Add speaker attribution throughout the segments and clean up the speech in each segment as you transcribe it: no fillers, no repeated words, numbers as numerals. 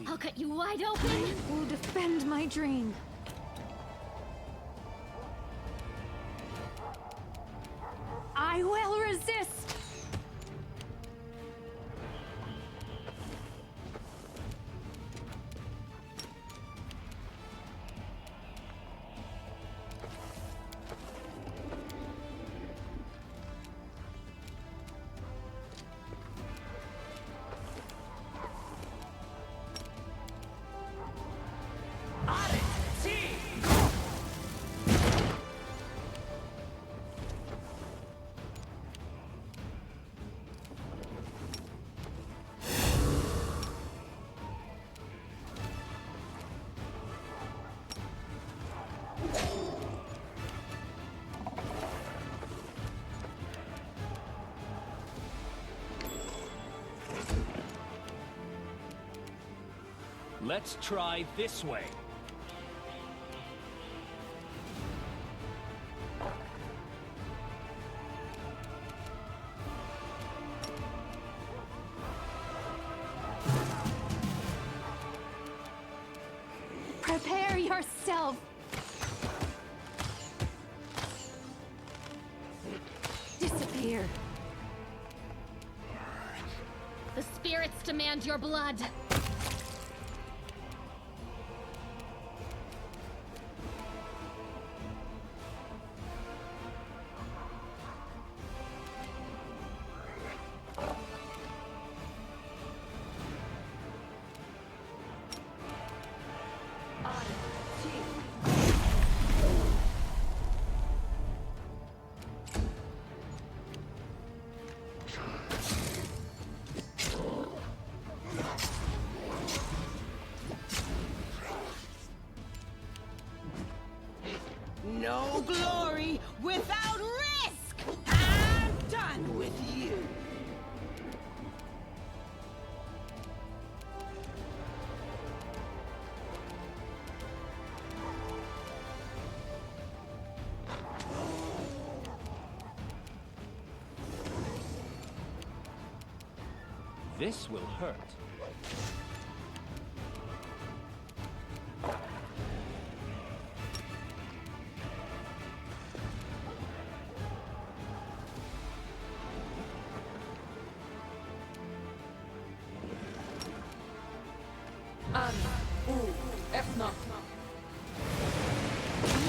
Speaker 1: I'll cut you wide open!
Speaker 2: Will defend my dream. I will resist!
Speaker 3: Let's try this way.
Speaker 2: Prepare yourself! Disappear.
Speaker 1: The spirits demand your blood!
Speaker 4: No glory without risk! I'm done with you!
Speaker 3: This will hurt.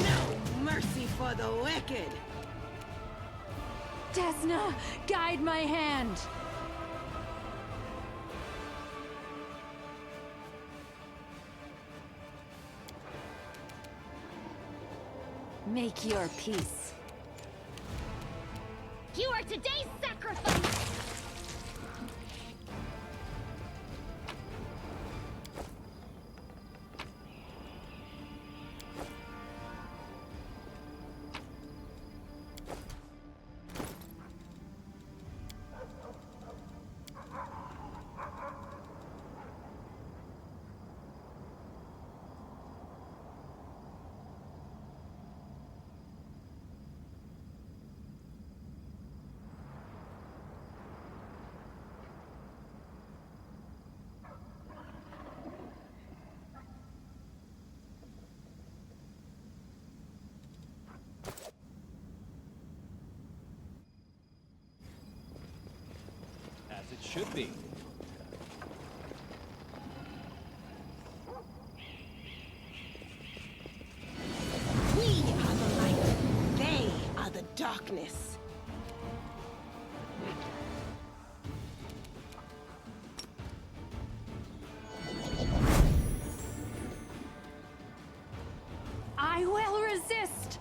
Speaker 4: No mercy for the wicked!
Speaker 2: Desna, guide my hand! Make your peace.
Speaker 1: You are today's sacrifice!
Speaker 3: As it should be.
Speaker 4: We are the light. They are the darkness.
Speaker 2: I will resist!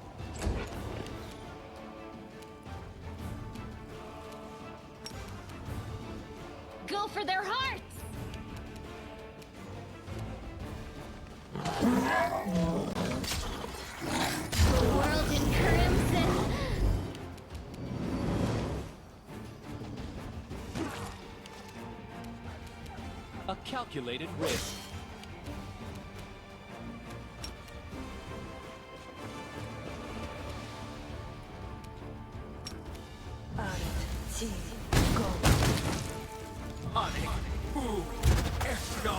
Speaker 1: Go for their hearts! The world in crimson!
Speaker 3: A calculated risk.
Speaker 5: Onyx, who, Esno.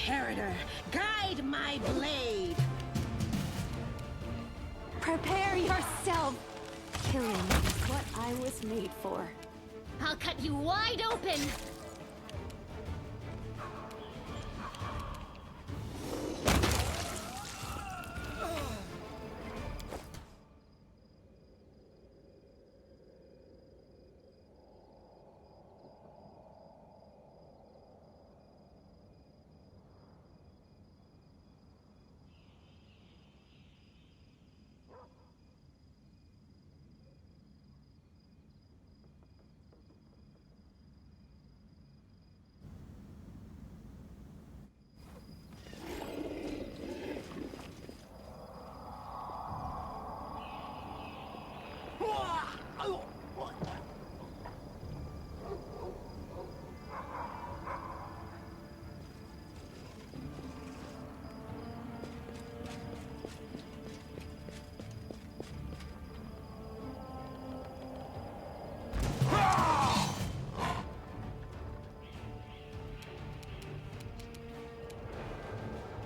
Speaker 4: inheritor, guide my blade.
Speaker 2: Prepare yourself! Killing is what I was made for.
Speaker 1: I'll cut you wide open!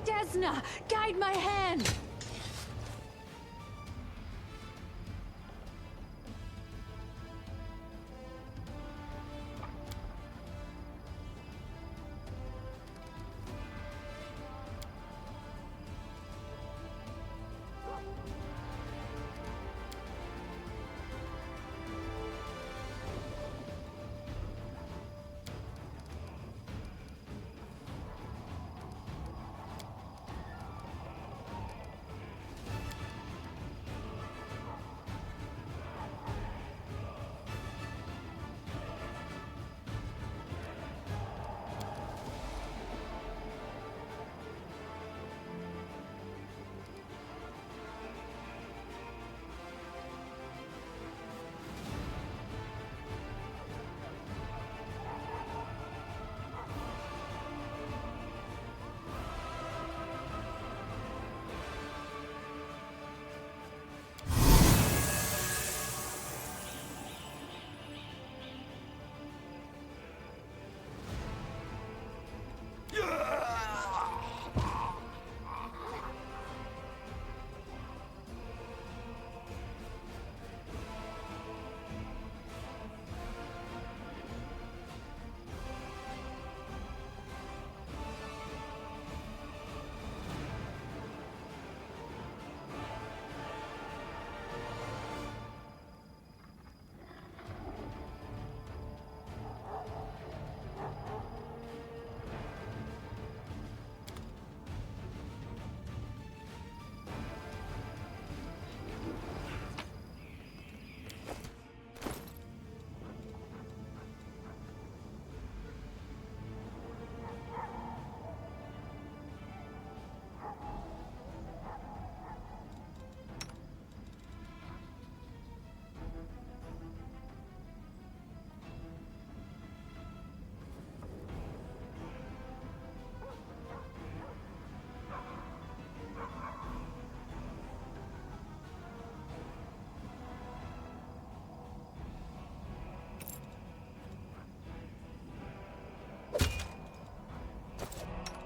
Speaker 2: Desna, guide my hand!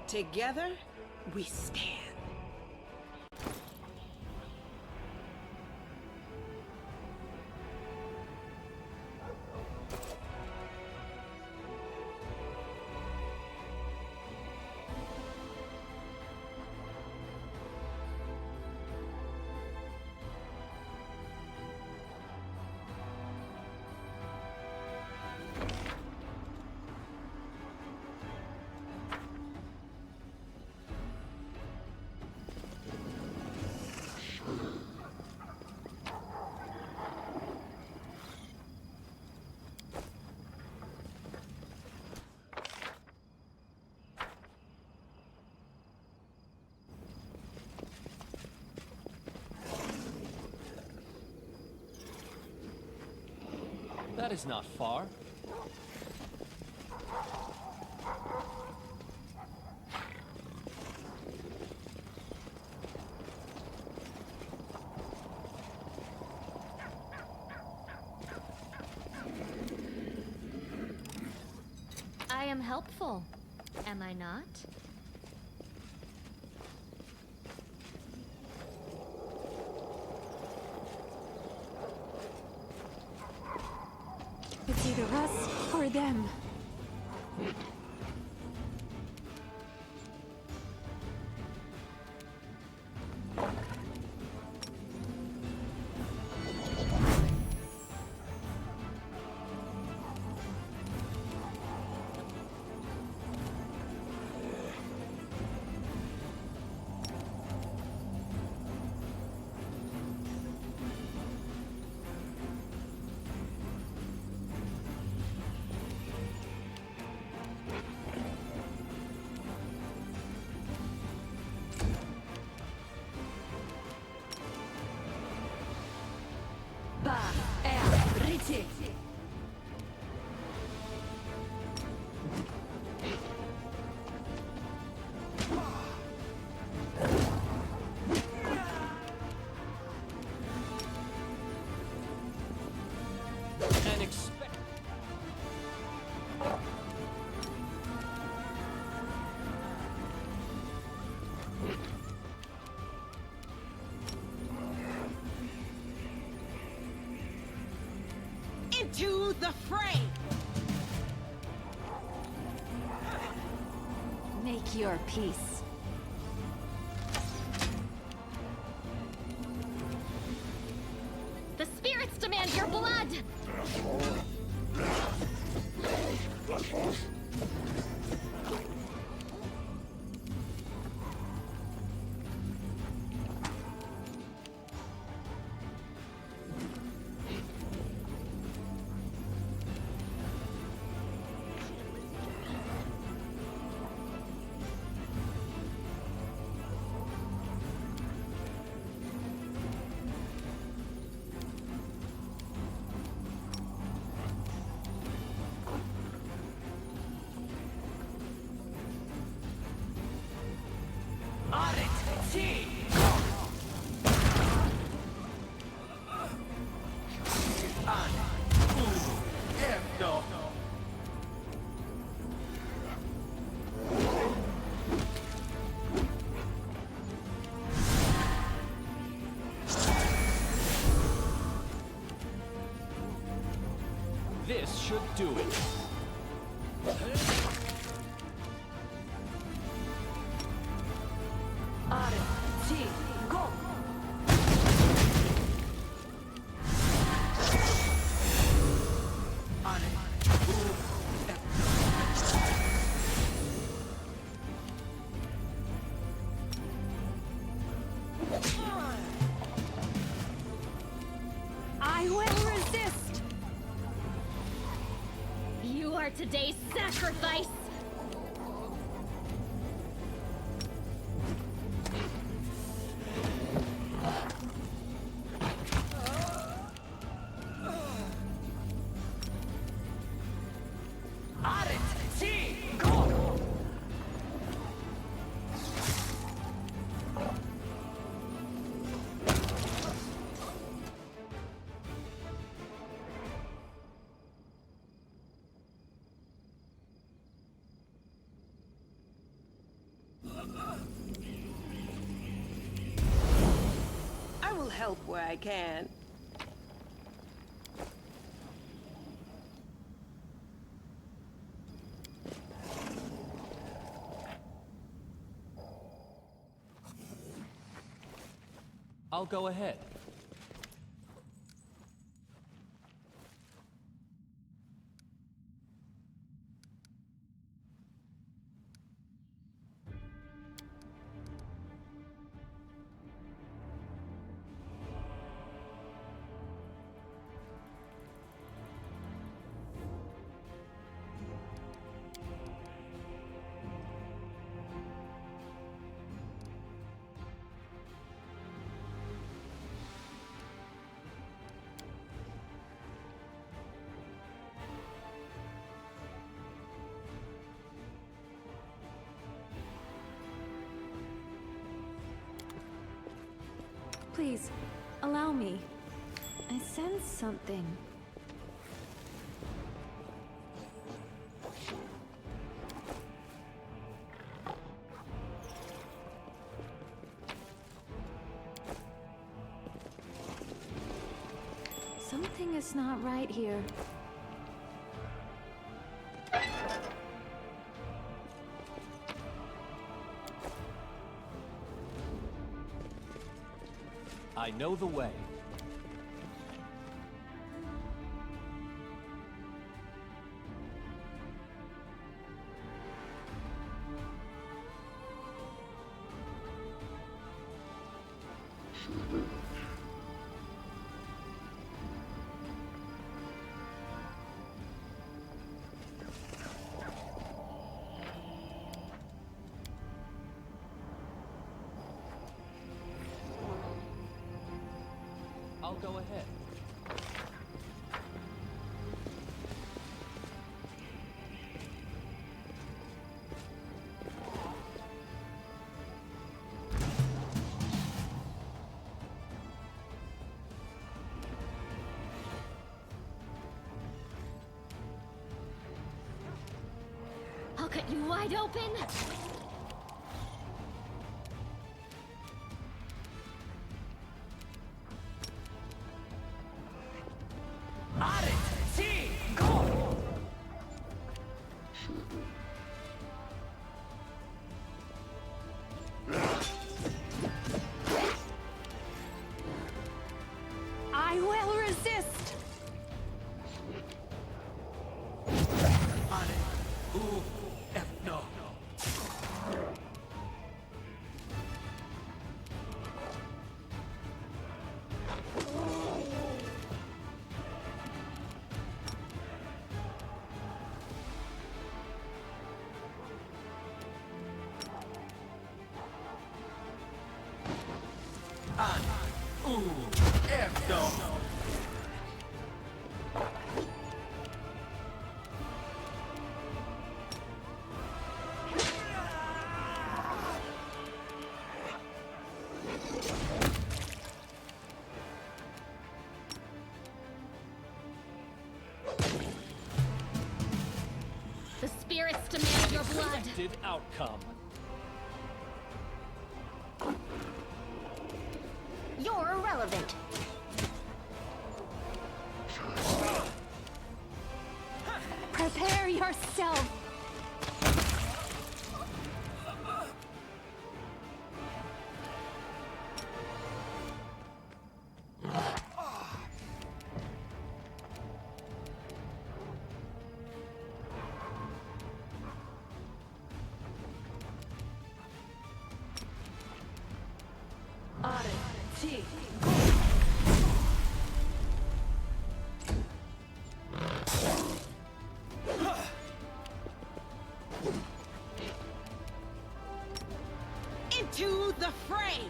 Speaker 4: Together, we stand.
Speaker 3: That is not far.
Speaker 1: I am helpful, am I not?
Speaker 2: Waiting.
Speaker 3: And expect.
Speaker 4: Into the fray!
Speaker 2: Make your peace.
Speaker 1: The spirits demand your blood!
Speaker 3: This should do it.
Speaker 2: Go. I will resist.
Speaker 1: You are today's sacrifice!
Speaker 4: I will help where I can.
Speaker 3: I'll go ahead.
Speaker 2: Please, allow me. I sense something. Something is not right here.
Speaker 3: I know the way. I'll go ahead.
Speaker 1: cut you wide open.
Speaker 2: I will resist!
Speaker 1: The spirits demand your blood.
Speaker 3: Expected outcome.
Speaker 1: You're irrelevant.
Speaker 2: Prepare yourself!
Speaker 4: Into the fray!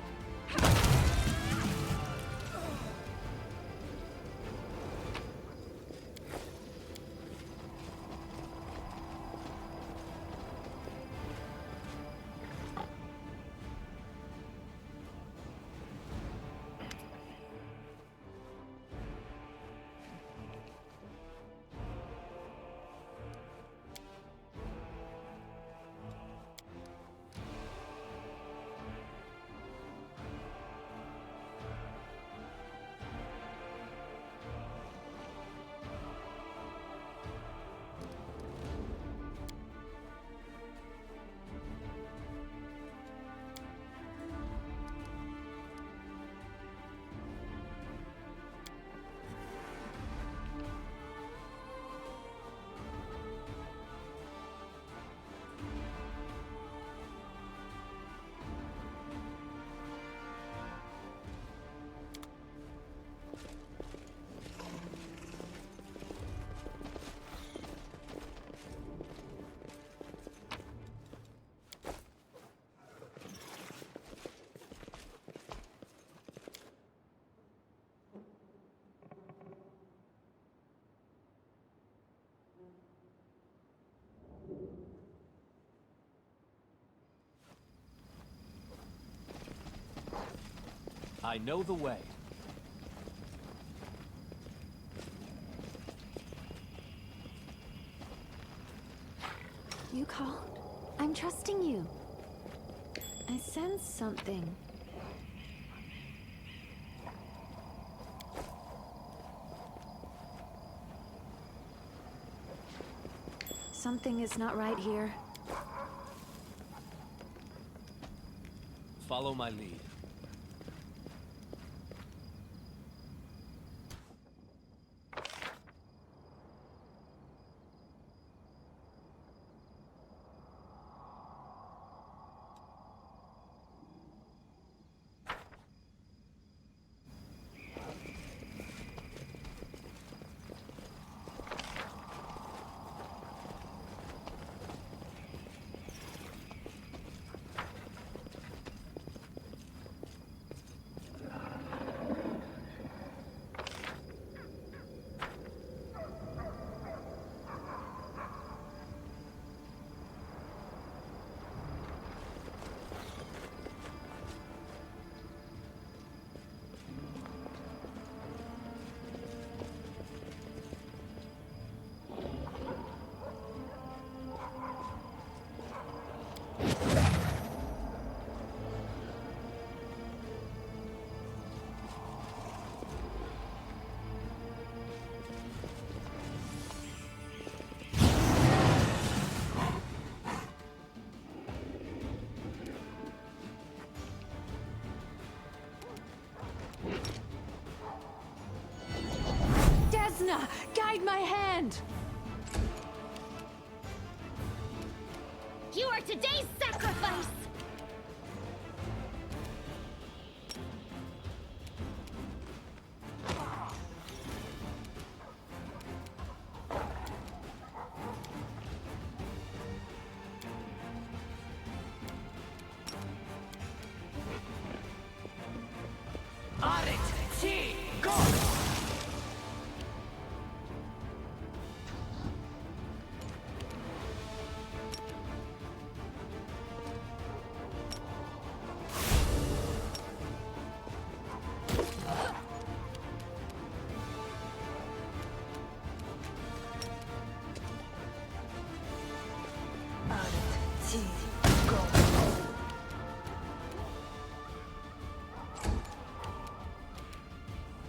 Speaker 3: I know the way.
Speaker 2: You called? I'm trusting you. I sense something. Something is not right here.
Speaker 3: Follow my lead.
Speaker 2: Luna, guide my hand!
Speaker 1: You are today's sacrifice!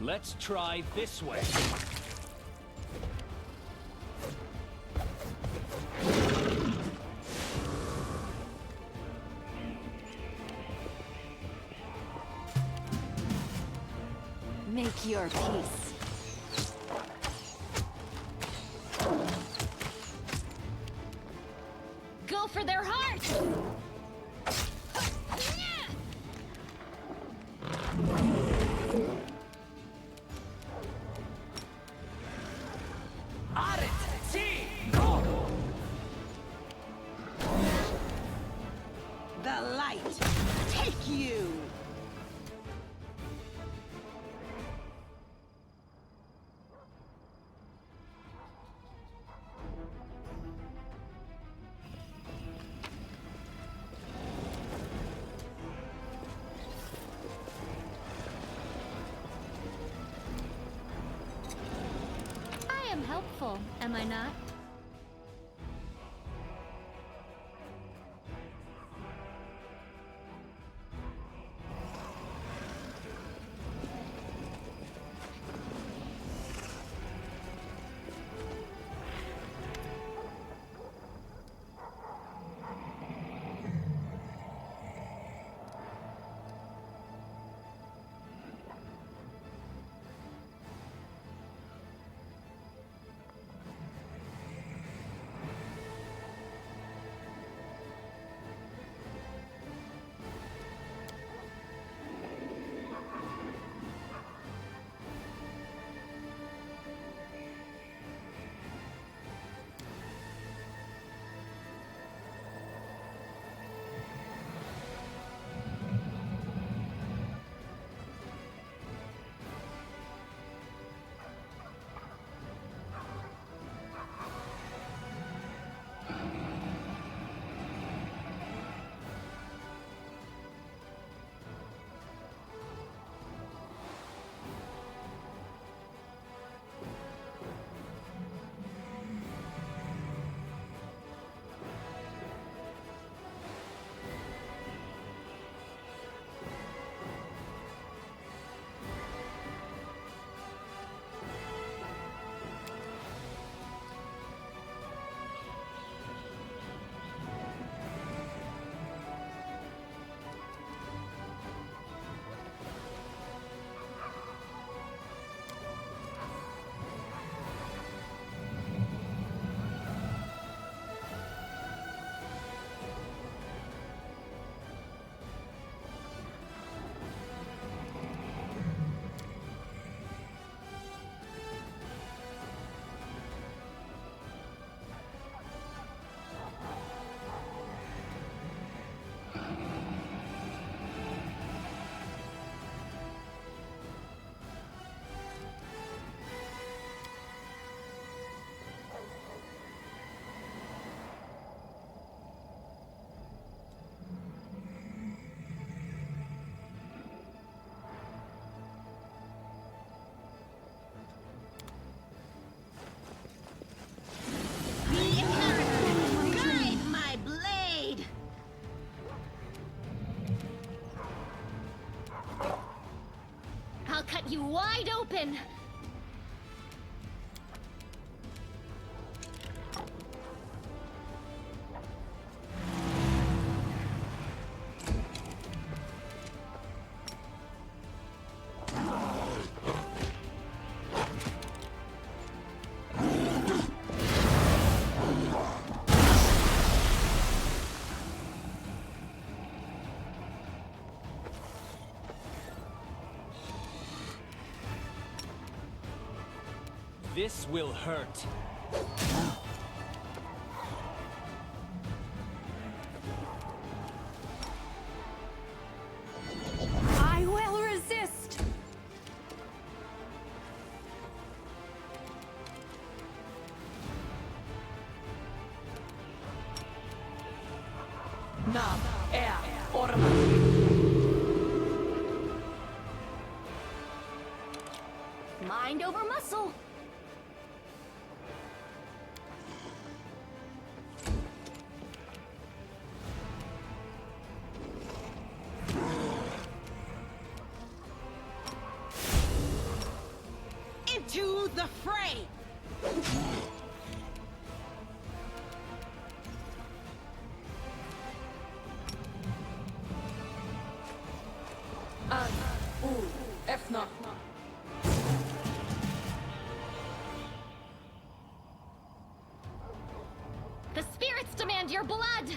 Speaker 3: Let's try this way.
Speaker 2: Make your peace.
Speaker 1: Go for their hearts!
Speaker 4: The light, take you!
Speaker 1: I am helpful, am I not? I'll cut you wide open!
Speaker 3: This will hurt.
Speaker 2: I will resist!
Speaker 4: Nam, orma.
Speaker 1: Mind over muscle.
Speaker 4: Into the fray! Efna.
Speaker 1: The spirits demand your blood!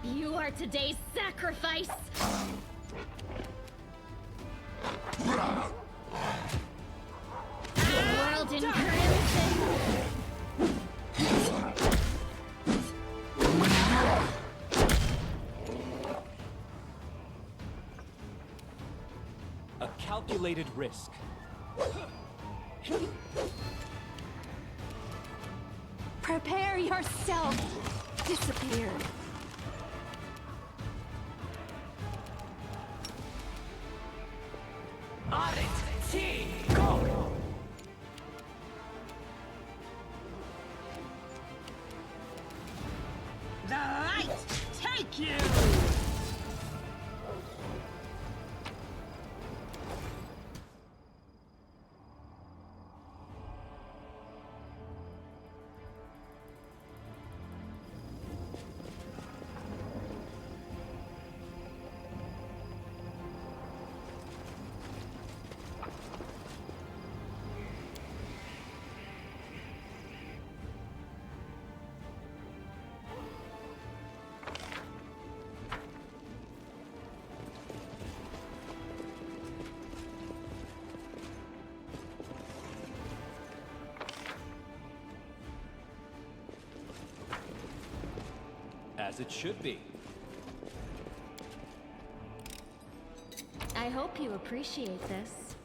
Speaker 1: You are today's sacrifice! World in crimson!
Speaker 3: A calculated risk.
Speaker 2: Prepare yourself! Disappear.
Speaker 4: Arit, T, go! The light take you!
Speaker 3: As it should be.
Speaker 1: I hope you appreciate this.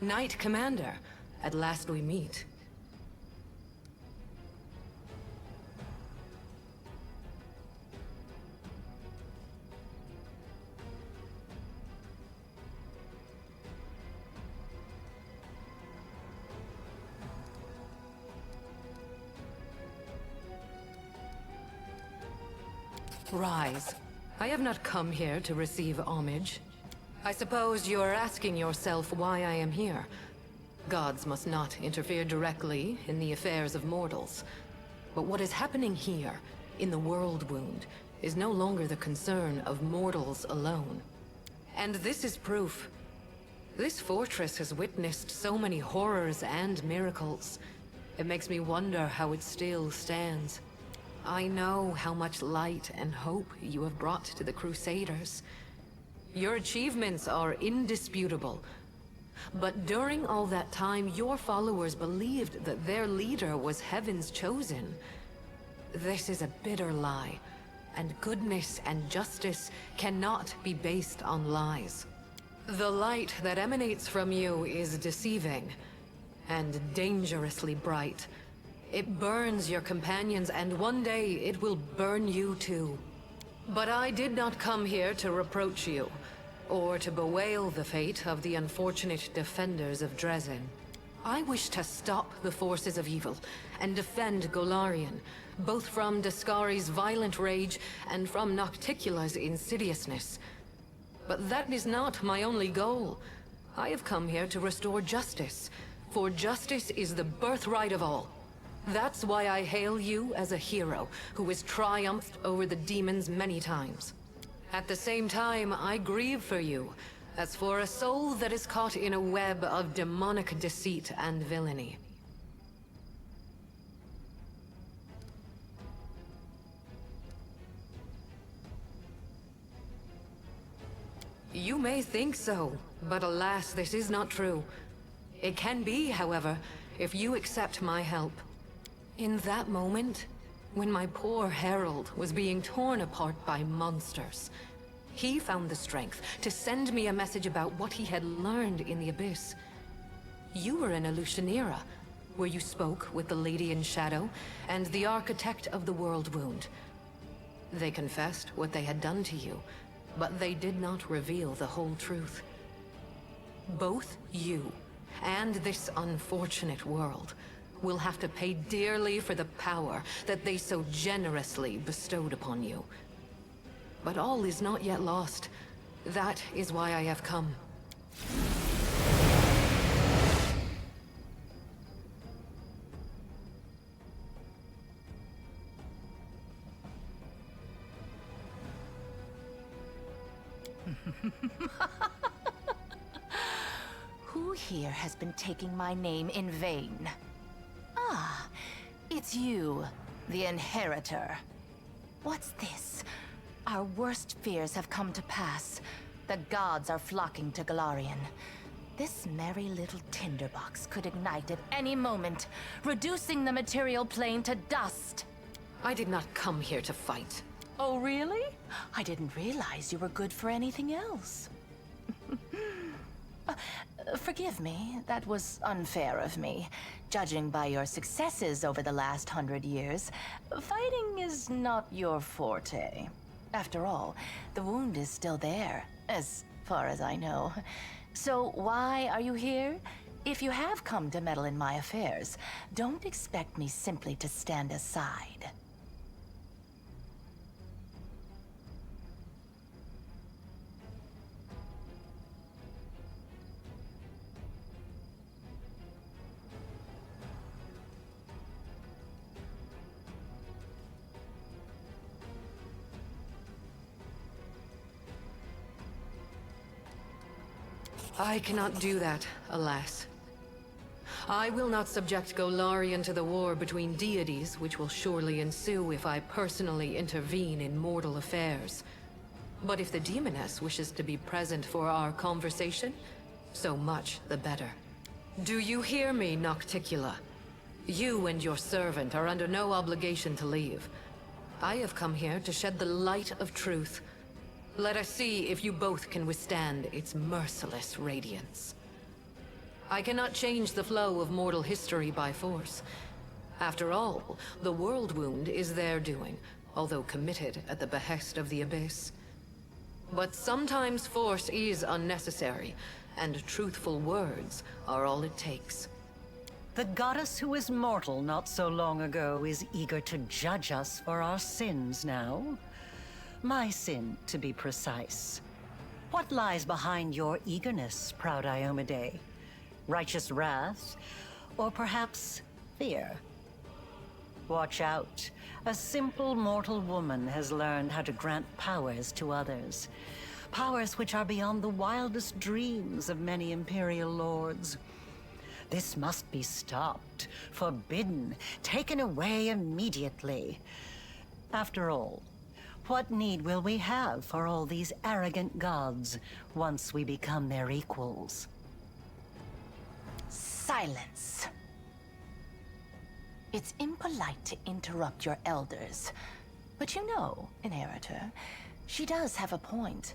Speaker 5: Knight Commander, at last we meet. Rise. I have not come here to receive homage. I suppose you're asking yourself why I am here. Gods must not interfere directly in the affairs of mortals. But what is happening here, in the World Wound, is no longer the concern of mortals alone. And this is proof. This fortress has witnessed so many horrors and miracles. It makes me wonder how it still stands. I know how much light and hope you have brought to the Crusaders. Your achievements are indisputable. But during all that time, your followers believed that their leader was Heaven's chosen. This is a bitter lie, and goodness and justice cannot be based on lies. The light that emanates from you is deceiving, and dangerously bright. It burns your companions, and one day it will burn you too. But I did not come here to reproach you, or to bewail the fate of the unfortunate defenders of Dresden. I wish to stop the forces of evil, and defend Golarion, both from Dascari's violent rage, and from Nocticula's insidiousness. But that is not my only goal. I have come here to restore justice, for justice is the birthright of all. That's why I hail you as a hero who has triumphed over the demons many times. At the same time, I grieve for you, as for a soul that is caught in a web of demonic deceit and villainy. You may think so, but alas, this is not true. It can be, however, if you accept my help. In that moment, when my poor Herald was being torn apart by monsters, he found the strength to send me a message about what he had learned in the Abyss. You were in Alushanira, where you spoke with the Lady in Shadow and the Architect of the World Wound. They confessed what they had done to you, but they did not reveal the whole truth. Both you and this unfortunate world will have to pay dearly for the power that they so generously bestowed upon you. But all is not yet lost. That is why I have come.
Speaker 6: Who here has been taking my name in vain? Ah, it's you, the Inheritor. What's this? Our worst fears have come to pass. The gods are flocking to Golarion. This merry little tinderbox could ignite at any moment, reducing the material plane to dust.
Speaker 5: I did not come here to fight.
Speaker 6: Oh, really? I didn't realize you were good for anything else. Forgive me, that was unfair of me. Judging by your successes over the last 100 years, fighting is not your forte. After all, the wound is still there, as far as I know. So why are you here? If you have come to meddle in my affairs, don't expect me simply to stand aside.
Speaker 5: I cannot do that, alas. I will not subject Golarion to the war between deities, which will surely ensue if I personally intervene in mortal affairs. But if the demoness wishes to be present for our conversation, so much the better. Do you hear me, Nocticula? You and your servant are under no obligation to leave. I have come here to shed the light of truth. Let us see if you both can withstand its merciless radiance. I cannot change the flow of mortal history by force. After all, the world wound is their doing, although committed at the behest of the Abyss. But sometimes force is unnecessary, and truthful words are all it takes.
Speaker 7: The goddess who was mortal not so long ago is eager to judge us for our sins now. My sin, to be precise. What lies behind your eagerness, proud Iomade? Righteous wrath? Or perhaps fear? Watch out. A simple mortal woman has learned how to grant powers to others. Powers which are beyond the wildest dreams of many Imperial lords. This must be stopped, forbidden, taken away immediately. After all, what need will we have for all these arrogant gods once we become their equals?
Speaker 6: Silence. It's impolite to interrupt your elders. But you know, Inheritor, she does have a point.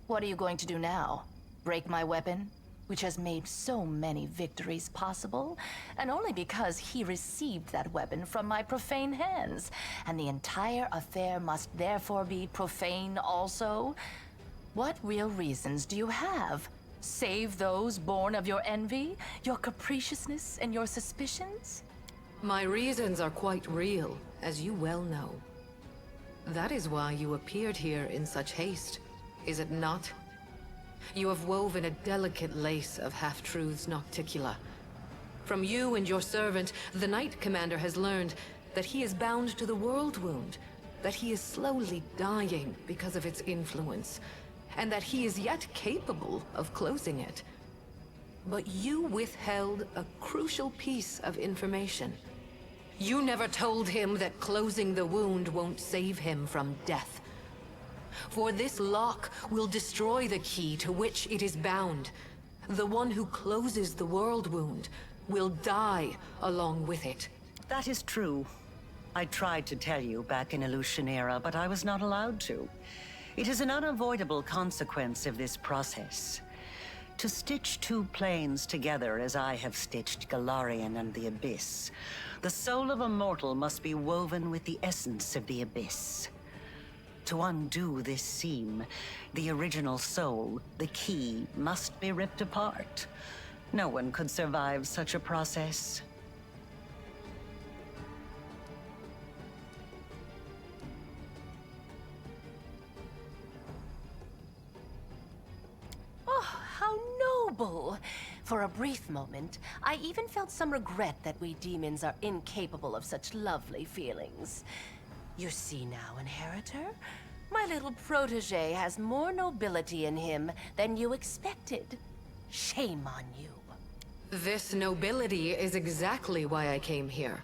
Speaker 6: What are you going to do now? Break my weapon, which has made so many victories possible, and only because he received that weapon from my profane hands, and the entire affair must therefore be profane also? What real reasons do you have? Save those born of your envy, your capriciousness, and your suspicions?
Speaker 5: My reasons are quite real, as you well know. That is why you appeared here in such haste, is it not? You have woven a delicate lace of half-truths nocticula. From you and your servant, the Knight Commander has learned that he is bound to the world wound, that he is slowly dying because of its influence, and that he is yet capable of closing it. But you withheld a crucial piece of information. You never told him that closing the wound won't save him from death. For this lock will destroy the key to which it is bound. The one who closes the world wound will die along with it.
Speaker 7: That is true. I tried to tell you back in Illusionera, but I was not allowed to. It is an unavoidable consequence of this process. To stitch two planes together as I have stitched Galarian and the Abyss, the soul of a mortal must be woven with the essence of the Abyss. To undo this seam, the original soul, the key, must be ripped apart. No one could survive such a process.
Speaker 6: Oh, how noble! For a brief moment, I even felt some regret that we demons are incapable of such lovely feelings. You see now, Inheritor? My little protege has more nobility in him than you expected. Shame on you.
Speaker 5: This nobility is exactly why I came here.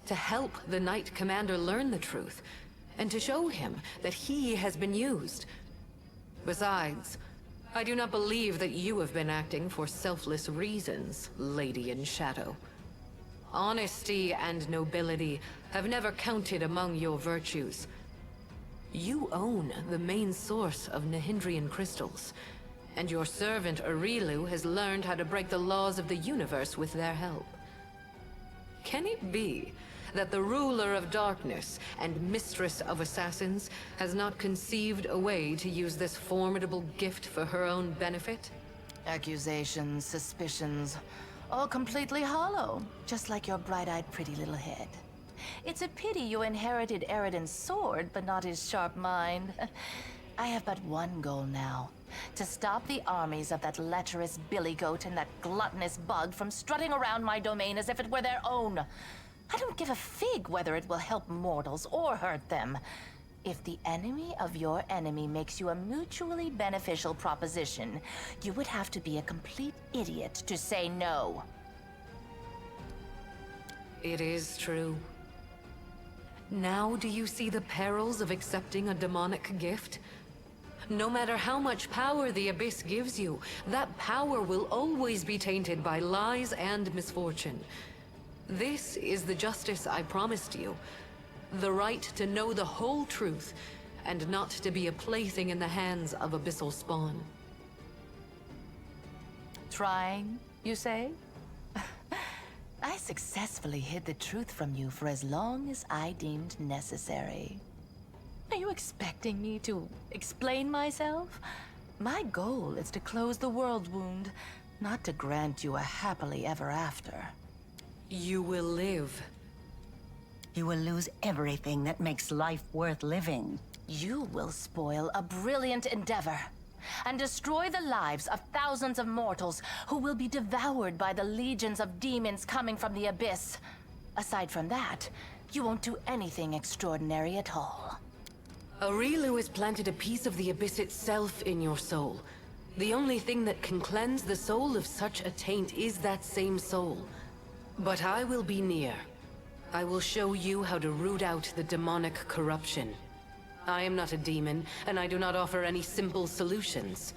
Speaker 5: To help the Knight Commander learn the truth, and to show him that he has been used. Besides, I do not believe that you have been acting for selfless reasons, Lady in Shadow. Honesty and nobility have never counted among your virtues. You own the main source of Nahindrian crystals, and your servant Arilu has learned how to break the laws of the universe with their help. Can it be that the ruler of darkness and mistress of assassins has not conceived a way to use this formidable gift for her own benefit?
Speaker 6: Accusations, suspicions, all completely hollow, just like your bright-eyed pretty little head. It's a pity you inherited Eridan's sword, but not his sharp mind. I have but one goal now. To stop the armies of that lecherous billygoat and that gluttonous bug from strutting around my domain as if it were their own. I don't give a fig whether it will help mortals or hurt them. If the enemy of your enemy makes you a mutually beneficial proposition, you would have to be a complete idiot to say no.
Speaker 5: It is true. Now do you see the perils of accepting a demonic gift? No matter how much power the Abyss gives you, that power will always be tainted by lies and misfortune. This is the justice I promised you. The right to know the whole truth, and not to be a plaything in the hands of abyssal spawn.
Speaker 6: Trying? you say? I successfully hid the truth from you for as long as I deemed necessary. Are you expecting me to explain myself? My goal is to close the world wound, not to grant you a happily ever after.
Speaker 5: You will live.
Speaker 7: You will lose everything that makes life worth living.
Speaker 6: You will spoil a brilliant endeavor and destroy the lives of thousands of mortals who will be devoured by the legions of demons coming from the abyss. Aside from that, you won't do anything extraordinary at all.
Speaker 5: Aurilu has planted a piece of the abyss itself in your soul. The only thing that can cleanse the soul of such a taint is that same soul. But I will be near. I will show you how to root out the demonic corruption. I am not a demon, and I do not offer any simple solutions.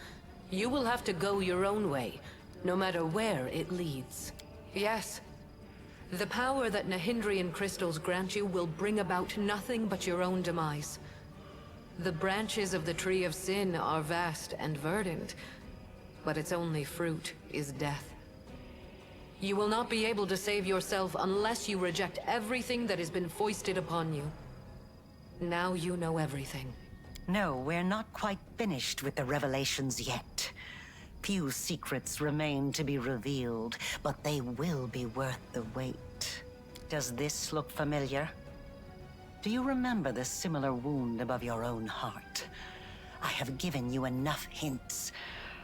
Speaker 5: You will have to go your own way, no matter where it leads. Yes, the power that Nahindrian crystals grant you will bring about nothing but your own demise. The branches of the Tree of Sin are vast and verdant, but its only fruit is death. You will not be able to save yourself unless you reject everything that has been foisted upon you. Now you know everything.
Speaker 7: No, we're not quite finished with the revelations yet. Few secrets remain to be revealed, but they will be worth the wait. Does this look familiar? Do you remember the similar wound above your own heart? I have given you enough hints.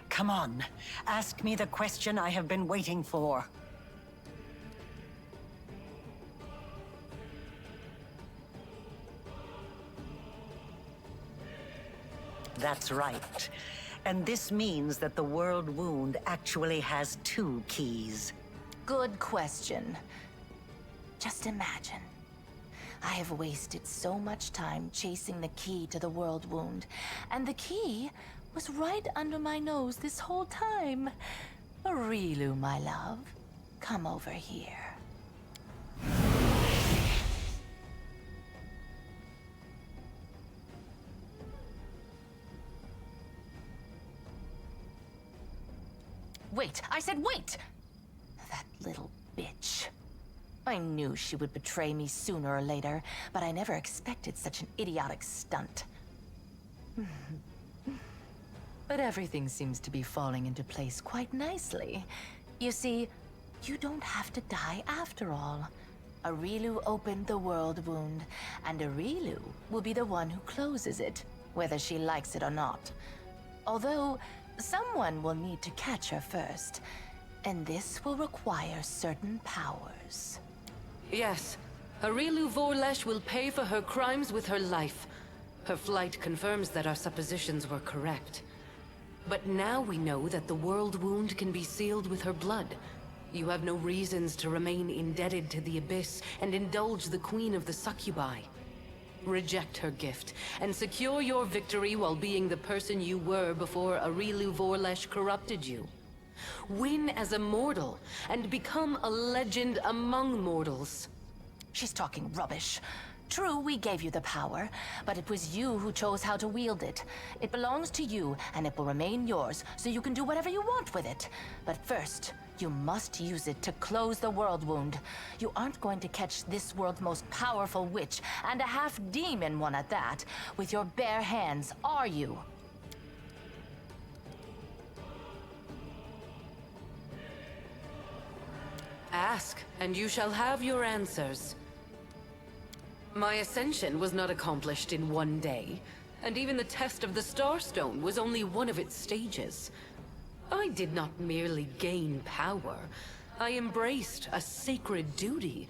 Speaker 7: Come on, ask me the question I have been waiting for. That's right. And this means that the world wound actually has 2 keys.
Speaker 6: Good question. Just imagine. I have wasted so much time chasing the key to the world wound, and the key was right under my nose this whole time. Aurilu, my love, come over here. Wait! I said wait! That little bitch. I knew she would betray me sooner or later, but I never expected such an idiotic stunt. But everything seems to be falling into place quite nicely. You see, you don't have to die after all. Aurilu opened the world wound, and Aurilu will be the one who closes it, whether she likes it or not. Although, someone will need to catch her first, and this will require certain powers.
Speaker 5: Yes, Aurilu Vorlesh will pay for her crimes with her life. Her flight confirms that our suppositions were correct. But now we know that the world wound can be sealed with her blood. You have no reasons to remain indebted to the Abyss and indulge the Queen of the Succubi. Reject her gift, and secure your victory while being the person you were before Aurilu Vorlesh corrupted you. Win as a mortal, and become a legend among mortals.
Speaker 6: She's talking rubbish. True, we gave you the power, but it was you who chose how to wield it. It belongs to you, and it will remain yours, so you can do whatever you want with it. But first, you must use it to close the world wound. You aren't going to catch this world's most powerful witch, and a half-demon one at that, with your bare hands, are you?
Speaker 5: Ask, and you shall have your answers. My ascension was not accomplished in one day, and even the test of the Starstone was only one of its stages. I did not merely gain power, I embraced a sacred duty.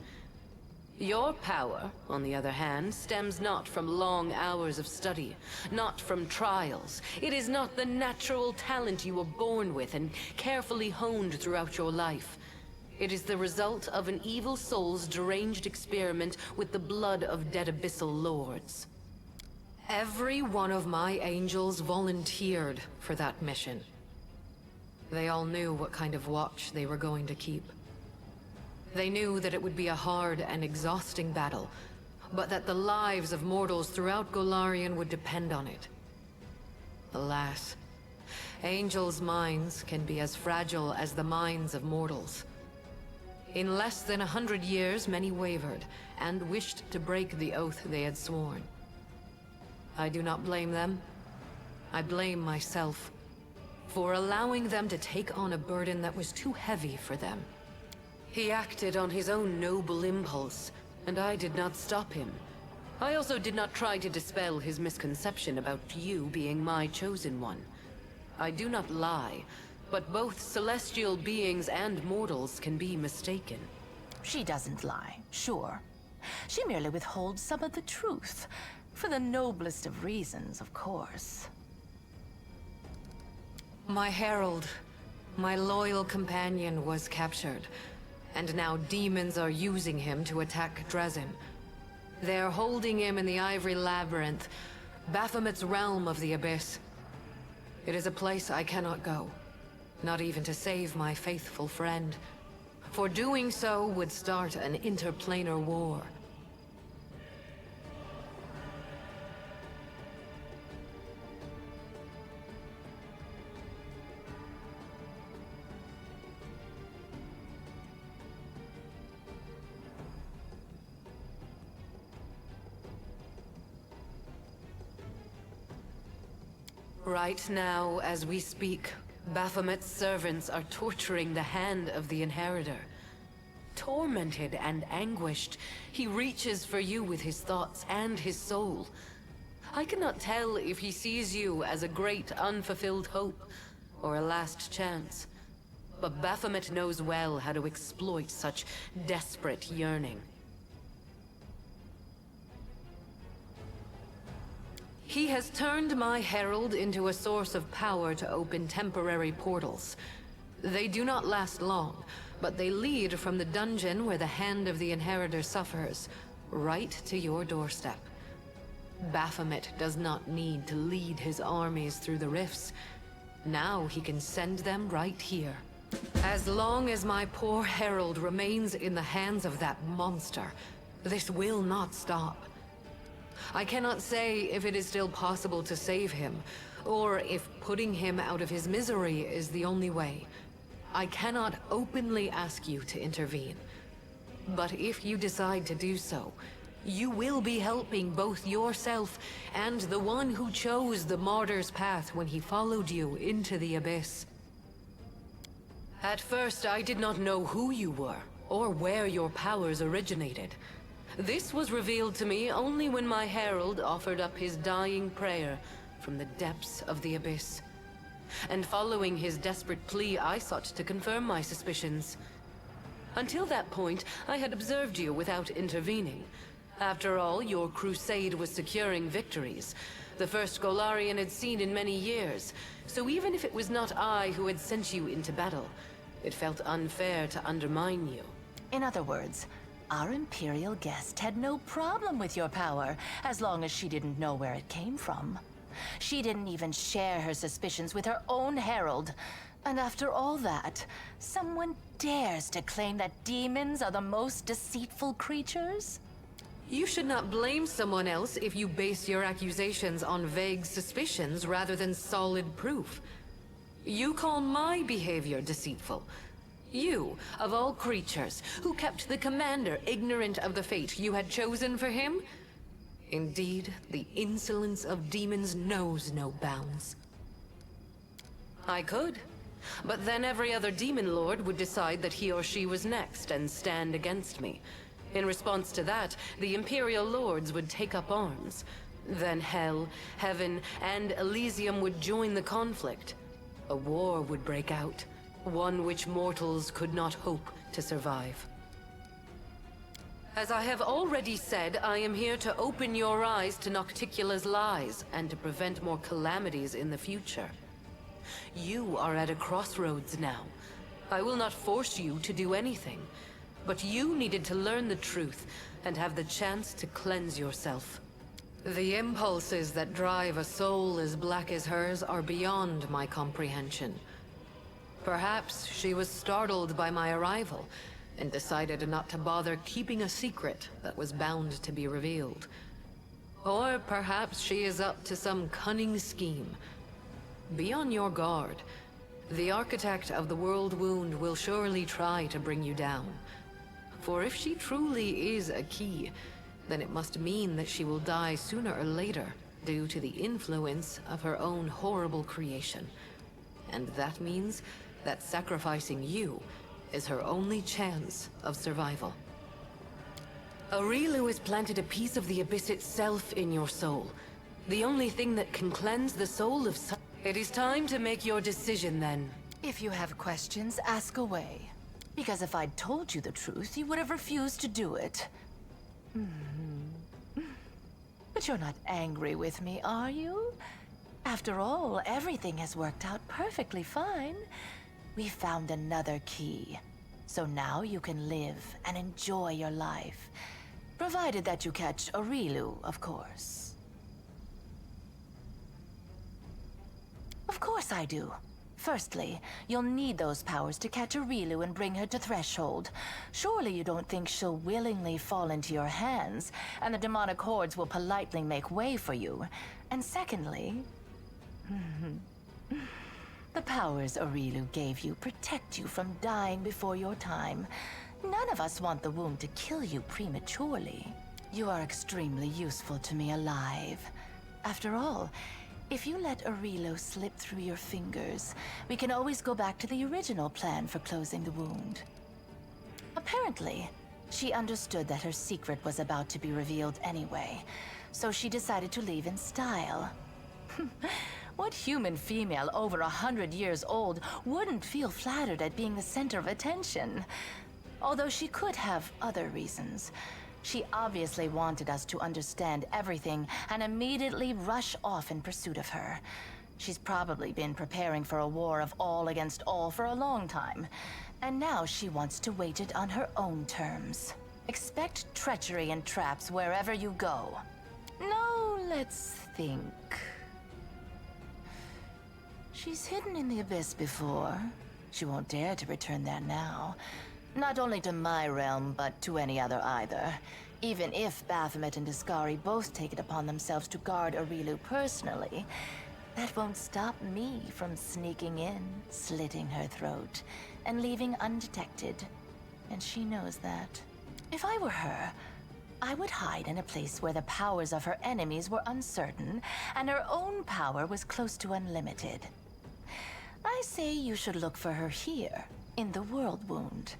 Speaker 5: Your power, on the other hand, stems not from long hours of study, not from trials. It is not the natural talent you were born with and carefully honed throughout your life. It is the result of an evil soul's deranged experiment with the blood of dead abyssal lords. Every one of my angels volunteered for that mission. They all knew what kind of watch they were going to keep. They knew that it would be a hard and exhausting battle, but that the lives of mortals throughout Golarion would depend on it. Alas, Angels' minds can be as fragile as the minds of mortals. In less than 100 years, many wavered, and wished to break the oath they had sworn. I do not blame them. I blame myself for allowing them to take on a burden that was too heavy for them. He acted on his own noble impulse, and I did not stop him. I also did not try to dispel his misconception about you being my chosen one. I do not lie, but both celestial beings and mortals can be mistaken.
Speaker 6: She doesn't lie, sure. She merely withholds some of the truth. For the noblest of reasons, of course.
Speaker 5: My herald, my loyal companion, was captured, and now demons are using him to attack Dresden. They're holding him in the Ivory Labyrinth, Baphomet's realm of the Abyss. It is a place I cannot go, not even to save my faithful friend. For doing so would start an interplanar war. Right now, as we speak, Baphomet's servants are torturing the hand of the Inheritor. Tormented and anguished, he reaches for you with his thoughts and his soul. I cannot tell if he sees you as a great unfulfilled hope or a last chance. But Baphomet knows well how to exploit such desperate yearning. He has turned my herald into a source of power to open temporary portals. They do not last long, but they lead from the dungeon where the hand of the Inheritor suffers, right to your doorstep. Baphomet does not need to lead his armies through the rifts. Now he can send them right here. As long as my poor herald remains in the hands of that monster, this will not stop. I cannot say if it is still possible to save him, or if putting him out of his misery is the only way. I cannot openly ask you to intervene. But if you decide to do so, you will be helping both yourself and the one who chose the martyr's path when he followed you into the abyss. At first, I did not know who you were, or where your powers originated. This was revealed to me only when my herald offered up his dying prayer from the depths of the abyss. And following his desperate plea, I sought to confirm my suspicions. Until that point, I had observed you without intervening. After all, your crusade was securing victories, the first Golarion had seen in many years. So even if it was not I who had sent you into battle, it felt unfair to undermine you.
Speaker 6: In other words, our Imperial guest had no problem with your power, as long as she didn't know where it came from. She didn't even share her suspicions with her own herald. And after all that, someone dares to claim that demons are the most deceitful creatures?
Speaker 5: You should not blame someone else if you base your accusations on vague suspicions rather than solid proof. You call my behavior deceitful. You, of all creatures, who kept the commander ignorant of the fate you had chosen for him? Indeed, the insolence of demons knows no bounds. I could, but then every other demon lord would decide that he or she was next and stand against me. In response to that, the Imperial lords would take up arms. Then Hell, Heaven, and Elysium would join the conflict. A war would break out. One which mortals could not hope to survive. As I have already said, I am here to open your eyes to Nocticula's lies and to prevent more calamities in the future. You are at a crossroads now. I will not force you to do anything, but you needed to learn the truth and have the chance to cleanse yourself. The impulses that drive a soul as black as hers are beyond my comprehension. Perhaps she was startled by my arrival, and decided not to bother keeping a secret that was bound to be revealed. Or perhaps she is up to some cunning scheme. Be on your guard. The architect of the world wound will surely try to bring you down. For if she truly is a key, then it must mean that she will die sooner or later due to the influence of her own horrible creation. And that means that sacrificing you is her only chance of survival. Aurilu has planted a piece of the Abyss itself in your soul. The only thing that can cleanse the soul of such... It is time to make your decision then.
Speaker 6: If you have questions, ask away. Because if I'd told you the truth, you would have refused to do it. But you're not angry with me, are you? After all, everything has worked out perfectly fine. We found another key. So now you can live and enjoy your life. Provided that you catch Aurilu, of course. Of course I do. Firstly, you'll need those powers to catch Aurilu and bring her to Threshold. Surely you don't think she'll willingly fall into your hands, and the demonic hordes will politely make way for you. And secondly... the powers Aurilu gave you protect you from dying before your time. None of us want the wound to kill you prematurely. You are extremely useful to me alive. After all, if you let Aurilu slip through your fingers, we can always go back to the original plan for closing the wound. Apparently, she understood that her secret was about to be revealed anyway, so she decided to leave in style. What human female over 100 years old wouldn't feel flattered at being the center of attention? Although she could have other reasons. She obviously wanted us to understand everything and immediately rush off in pursuit of her. She's probably been preparing for a war of all against all for a long time, and now she wants to wage it on her own terms. Expect treachery and traps wherever you go. Now, let's think. She's hidden in the Abyss before. She won't dare to return there now. Not only to my realm, but to any other either. Even if Baphomet and Discari both take it upon themselves to guard Aurilu personally, that won't stop me from sneaking in, slitting her throat, and leaving undetected. And she knows that. If I were her, I would hide in a place where the powers of her enemies were uncertain, and her own power was close to unlimited. I say you should look for her here, in the World Wound.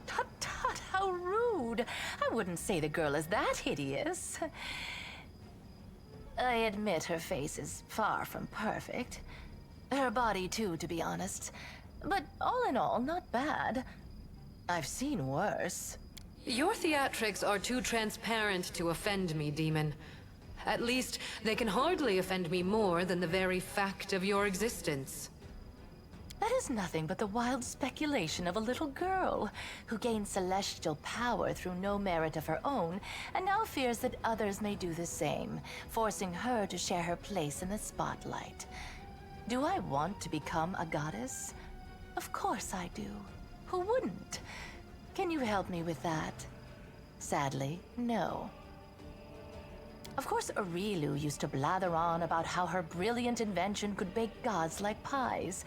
Speaker 6: Tut tut, how rude! I wouldn't say the girl is that hideous. I admit her face is far from perfect. Her body too, to be honest. But all in all, not bad. I've seen worse.
Speaker 5: Your theatrics are too transparent to offend me, demon. At least, they can hardly offend me more than the very fact of your existence.
Speaker 6: That is nothing but the wild speculation of a little girl who gained celestial power through no merit of her own, and now fears that others may do the same, forcing her to share her place in the spotlight. Do I want to become a goddess? Of course I do. Who wouldn't? Can you help me with that? Sadly, no. Of course, Aurilu used to blather on about how her brilliant invention could bake gods like pies.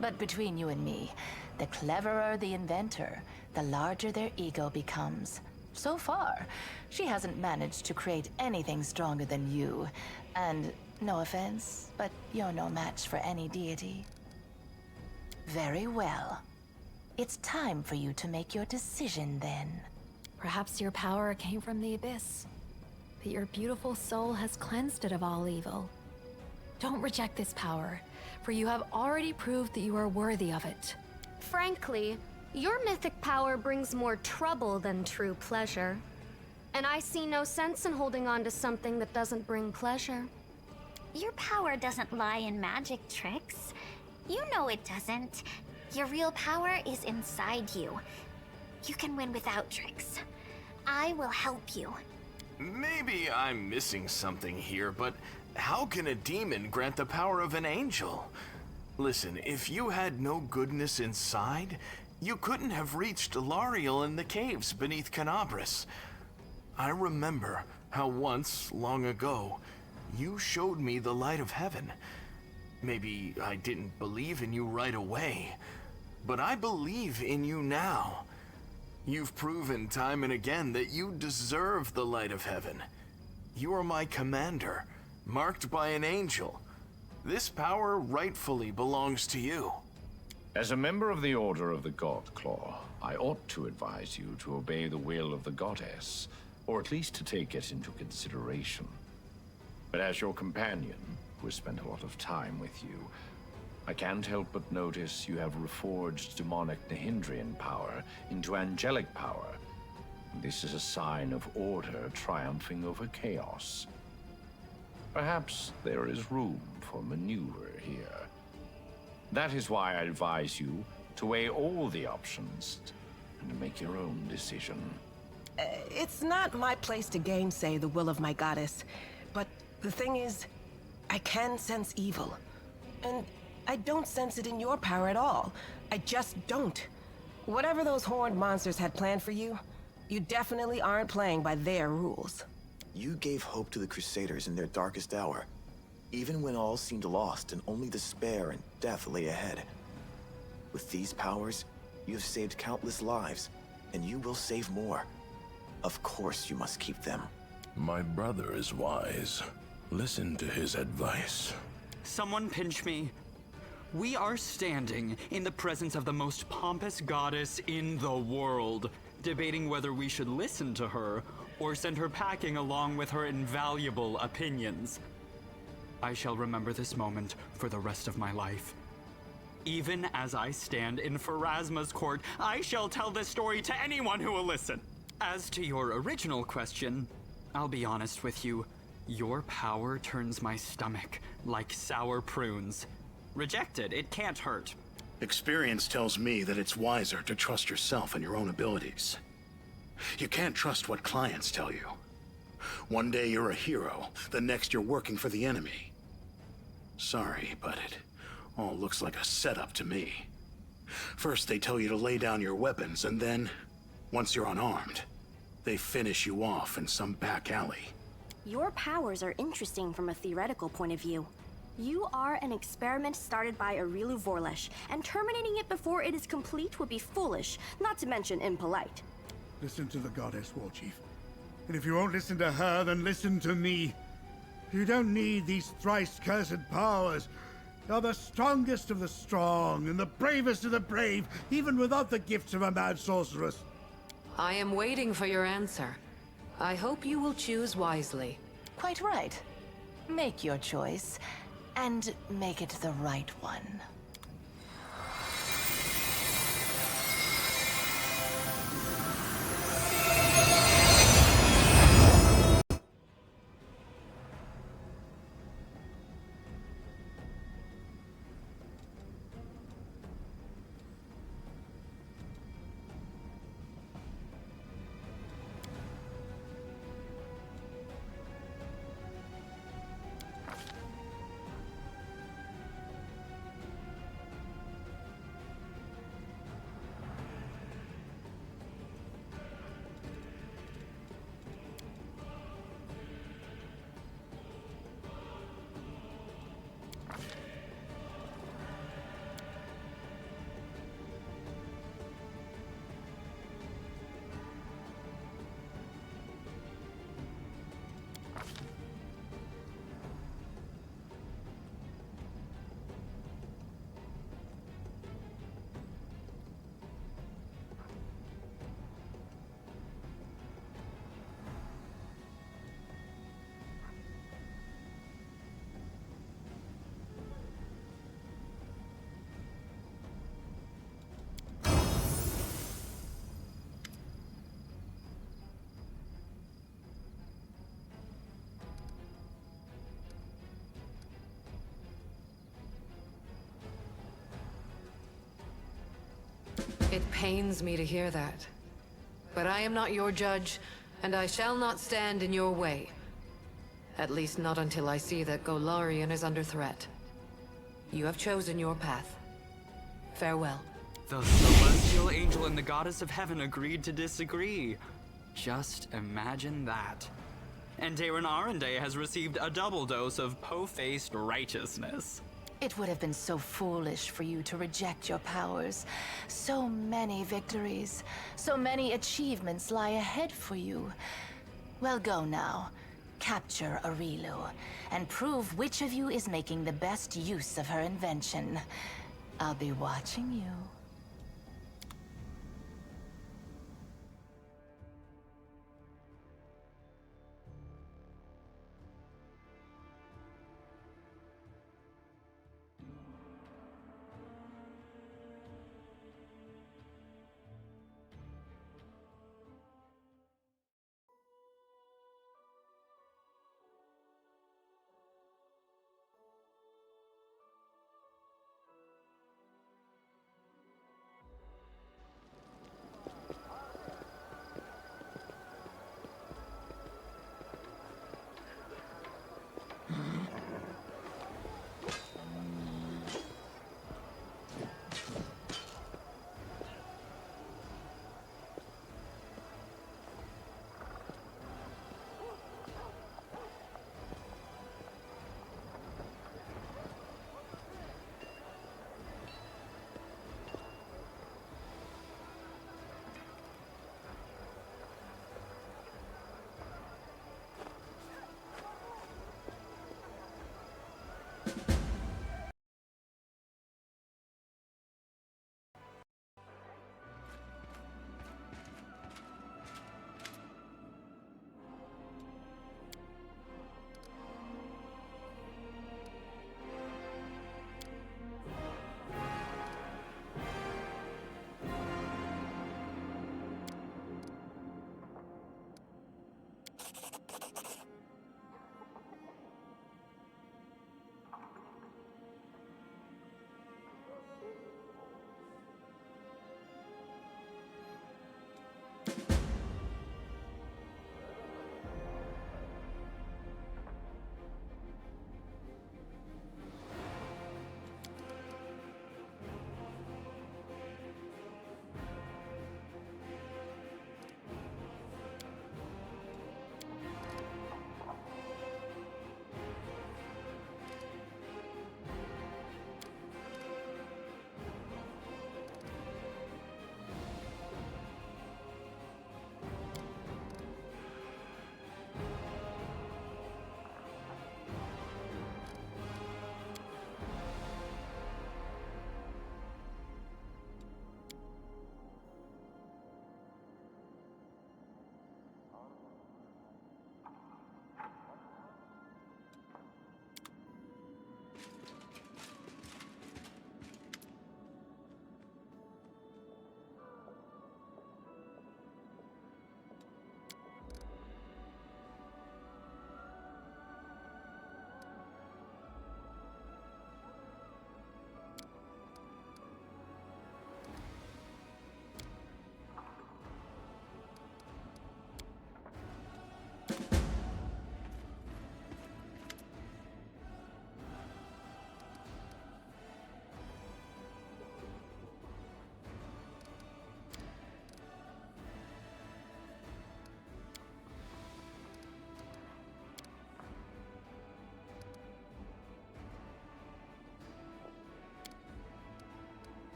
Speaker 6: But between you and me, the cleverer the inventor, the larger their ego becomes. So far, she hasn't managed to create anything stronger than you. And, no offense, but you're no match for any deity. Very well. It's time for you to make your decision then.
Speaker 2: Perhaps your power came from the Abyss, but your beautiful soul has cleansed it of all evil. Don't reject this power, for you have already proved that you are worthy of it.
Speaker 1: Frankly, your mythic power brings more trouble than true pleasure. And I see no sense in holding on to something that doesn't bring pleasure.
Speaker 8: Your power doesn't lie in magic tricks. You know it doesn't. Your real power is inside you. You can win without tricks. I will help you.
Speaker 9: Maybe I'm missing something here, but how can a demon grant the power of an angel? Listen, if you had no goodness inside, you couldn't have reached Lariel in the caves beneath Canabras. I remember how once, long ago, you showed me the light of heaven. Maybe I didn't believe in you right away, but I believe in you now. You've proven time and again that you deserve the light of heaven. You are my commander, marked by an angel. This power rightfully belongs to you.
Speaker 10: As a member of the Order of the God Claw, I ought to advise you to obey the will of the goddess, or at least to take it into consideration. But as your companion, who has spent a lot of time with you, I can't help but notice you have reforged demonic Nahindrian power into angelic power. This is a sign of order triumphing over chaos. Perhaps there is room for maneuver here. That is why I advise you to weigh all the options and make your own decision.
Speaker 11: It's not my place to gainsay the will of my goddess, but the thing is, I can sense evil. And I don't sense it in your power at all. I just don't. Whatever those horned monsters had planned for you, you definitely aren't playing by their rules.
Speaker 12: You gave hope to the Crusaders in their darkest hour, even when all seemed lost and only despair and death lay ahead. With these powers, you have saved countless lives, and you will save more. Of course you must keep them.
Speaker 13: My brother is wise. Listen to his advice.
Speaker 14: Someone pinch me. We are standing in the presence of the most pompous goddess in the world, debating whether we should listen to her or send her packing along with her invaluable opinions. I shall remember this moment for the rest of my life. Even as I stand in Pharasma's court, I shall tell this story to anyone who will listen. As to your original question, I'll be honest with you. Your power turns my stomach like sour prunes. Reject it, it can't hurt.
Speaker 15: Experience tells me that it's wiser to trust yourself and your own abilities. You can't trust what clients tell you. One day you're a hero, the next you're working for the enemy. Sorry, but it all looks like a setup to me. First they tell you to lay down your weapons, and then, once you're unarmed, they finish you off in some back alley.
Speaker 16: Your powers are interesting from a theoretical point of view. You are an experiment started by Arilu Vorlesh, and terminating it before it is complete would be foolish, not to mention impolite.
Speaker 17: Listen to the goddess, Warchief. And if you won't listen to her, then listen to me. You don't need these thrice-cursed powers. You're the strongest of the strong, and the bravest of the brave, even without the gifts of a mad sorceress.
Speaker 5: I am waiting for your answer. I hope you will choose wisely.
Speaker 6: Quite right. Make your choice, and make it the right one.
Speaker 5: It pains me to hear that. But I am not your judge, and I shall not stand in your way. At least not until I see that Golarion is under threat. You have chosen your path. Farewell.
Speaker 14: The celestial angel and the goddess of heaven agreed to disagree. Just imagine that. And Darren Arendelle has received a double dose of po-faced righteousness.
Speaker 6: It would have been so foolish for you to reject your powers. So many victories, so many achievements lie ahead for you. Well, go now. Capture Arilu, and prove which of you is making the best use of her invention. I'll be watching you.